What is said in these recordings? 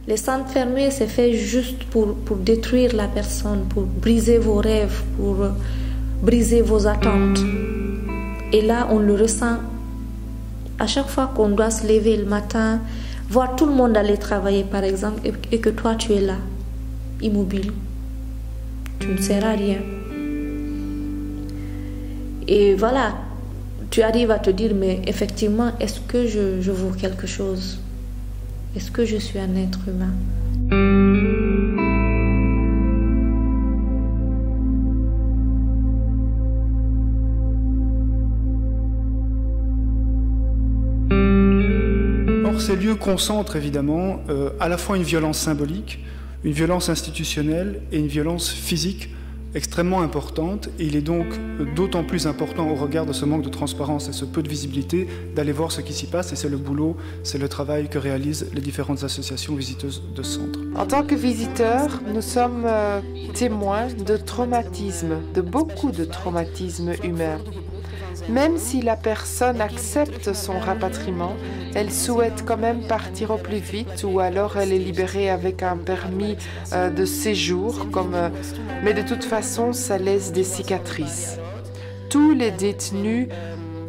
Les centres fermés, c'est fait juste pour détruire la personne, pour briser vos rêves, pour briser vos attentes. Et là, on le ressent à chaque fois qu'on doit se lever le matin, voir tout le monde aller travailler, par exemple, et que toi, tu es là, immobile. Tu ne sers à rien. Et voilà, tu arrives à te dire, mais effectivement, est-ce que je vaux quelque chose? Est-ce que je suis un être humain? Or, ces lieux concentrent évidemment à la fois une violence symbolique, une violence institutionnelle et une violence physique extrêmement importante, et il est donc d'autant plus important au regard de ce manque de transparence et ce peu de visibilité d'aller voir ce qui s'y passe, et c'est le boulot, c'est le travail que réalisent les différentes associations visiteuses de centres. En tant que visiteurs, nous sommes témoins de traumatismes, de beaucoup de traumatismes humains. Même si la personne accepte son rapatriement, elle souhaite quand même partir au plus vite, ou alors elle est libérée avec un permis de séjour, mais de toute façon, ça laisse des cicatrices. Tous les détenus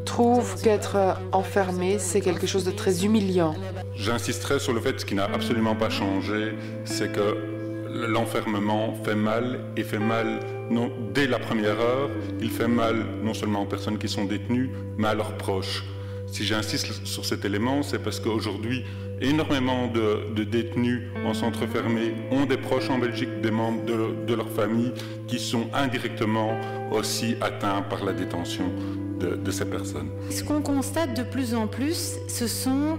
trouvent qu'être enfermés, c'est quelque chose de très humiliant. J'insisterai sur le fait, ce qui n'a absolument pas changé, c'est que l'enfermement fait mal, et fait mal dès la première heure. Il fait mal non seulement aux personnes qui sont détenues, mais à leurs proches. Si j'insiste sur cet élément, c'est parce qu'aujourd'hui, énormément de détenus en centre fermé ont des proches en Belgique, des membres de leur famille, qui sont indirectement aussi atteints par la détention de ces personnes. Ce qu'on constate de plus en plus, ce sont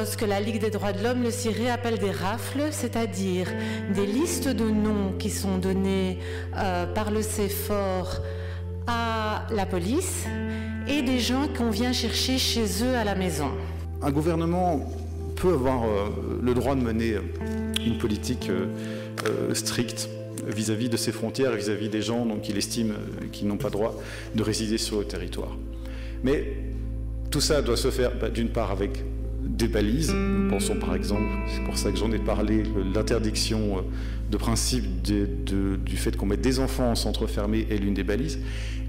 ce que la Ligue des droits de l'homme, le CIRE, appelle des rafles, c'est-à-dire des listes de noms qui sont données par le CEFOR à la police et des gens qu'on vient chercher chez eux à la maison. Un gouvernement peut avoir le droit de mener une politique stricte vis-à-vis de ses frontières, vis-à-vis des gens qu'il estime qu'ils n'ont pas droit de résider sur le territoire. Mais tout ça doit se faire d'une part avec des balises. Nous pensons par exemple, c'est pour ça que j'en ai parlé, l'interdiction de principe du fait qu'on mette des enfants en centre fermé est l'une des balises,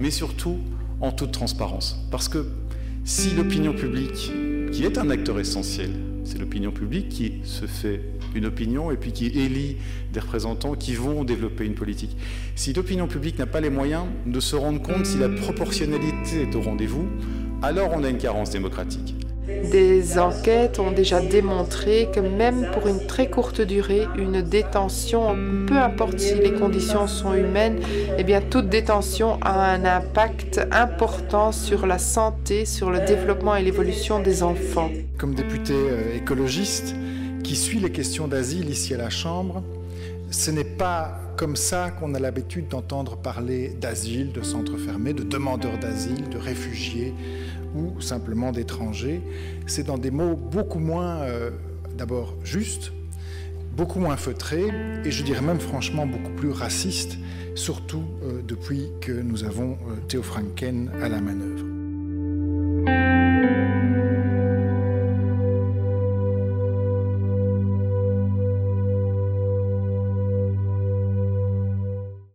mais surtout en toute transparence. Parce que si l'opinion publique, qui est un acteur essentiel, c'est l'opinion publique qui se fait une opinion et puis qui élit des représentants qui vont développer une politique. Si l'opinion publique n'a pas les moyens de se rendre compte si la proportionnalité est au rendez-vous, alors on a une carence démocratique. Des enquêtes ont déjà démontré que même pour une très courte durée, une détention, peu importe si les conditions sont humaines, eh bien toute détention a un impact important sur la santé, sur le développement et l'évolution des enfants. Comme député écologiste qui suit les questions d'asile ici à la Chambre, ce n'est pas comme ça qu'on a l'habitude d'entendre parler d'asile, de centres fermés, de demandeurs d'asile, de réfugiés ou simplement d'étrangers. C'est dans des mots beaucoup moins, d'abord justes, beaucoup moins feutrés, et je dirais même franchement beaucoup plus racistes, surtout depuis que nous avons Theo Franken à la manœuvre.